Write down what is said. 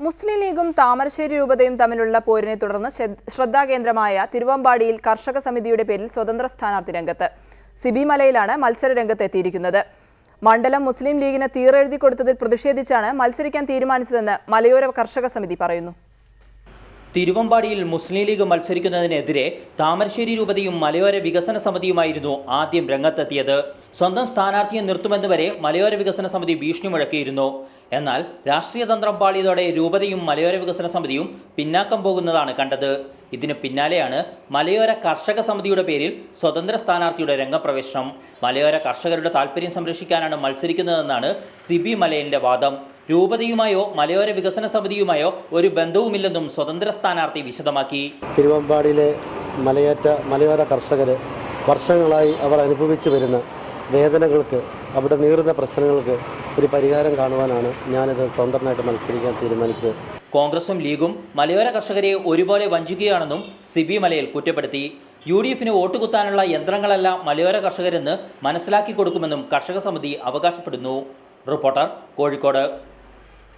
മുസ്ലിം ലീഗും താമരശ്ശേരി രൂപതയും തമ്മിലുള്ള പോരിനെ തുടർന്ന് ശ്രദ്ധാകേന്ദ്രമായ തിരുവമ്പാടിയിൽ കർഷക സമിതിയുടെ പേരിൽ സ്വതന്ത്ര സ്ഥാനാർത്ഥി രംഗത്ത്. സിബി മലയിലാണ് മത്സര രംഗത്തെത്തിയിരിക്കുന്നത്. മണ്ഡലം മുസ്ലിം ലീഗിന് തീറെഴുതി കൊടുത്തതിൽ പ്രതിഷേധിച്ചാണ് മത്സരിക്കാൻ തീരുമാനിച്ചതെന്ന് മലയോര കർഷക സമിതി പറയുന്നു. തിരുവമ്പാടിയിൽ മുസ്ലിം ലീഗ് മത്സരിക്കുന്നതിനെതിരെ താമരശ്ശേരി രൂപതയും മലയോര വികസന സമിതിയുമായിരുന്നു ആദ്യം രംഗത്തെത്തിയത്. സ്വന്തം സ്ഥാനാർത്ഥിയെ നിർത്തുമെന്ന് വരെ മലയോര വികസന സമിതി ഭീഷണി മുഴക്കിയിരുന്നു. എന്നാൽ രാഷ്ട്രീയ തന്ത്രം പാളിയതോടെ രൂപതയും മലയോര വികസന സമിതിയും പിന്നാക്കം പോകുന്നതാണ് കണ്ടത്. ഇതിന് പിന്നാലെയാണ് മലയോര കർഷക സമിതിയുടെ പേരിൽ സ്വതന്ത്ര സ്ഥാനാർത്ഥിയുടെ രംഗപ്രവേശനം. മലയോര കർഷകരുടെ താൽപ്പര്യം സംരക്ഷിക്കാനാണ് മത്സരിക്കുന്നതെന്നാണ് സിബി മലയിലിന്റെ വാദം. രൂപതയുമായോ മലയോര വികസന സമിതിയുമായോ ഒരു ബന്ധവുമില്ലെന്നും സ്വതന്ത്ര സ്ഥാനാർത്ഥി വിശദമാക്കി. തിരുവമ്പാടിയിലെ മലയോര കർഷകർ വർഷങ്ങളായി അവർ അനുഭവിച്ചു വരുന്ന വേദനകൾക്ക്, അവിടെ നീറുന്ന പ്രശ്നങ്ങൾക്ക് ഒരു പരിഹാരം കാണുവാനാണ് ഞാനിത് സ്വതന്ത്രമായിട്ട് മത്സരിക്കാൻ തീരുമാനിച്ചത്. കോൺഗ്രസും ലീഗും മലയോര കർഷകരെ ഒരുപോലെ വഞ്ചിക്കുകയാണെന്നും സിബി മലയിൽ കുറ്റപ്പെടുത്തി. UDFന് വോട്ട് കുത്താനുള്ള യന്ത്രങ്ങളല്ല മലയോര കർഷകരെന്ന് മനസ്സിലാക്കി കൊടുക്കുമെന്നും കർഷക സമിതി അവകാശപ്പെടുന്നു. റിപ്പോർട്ടർ, കോഴിക്കോട്.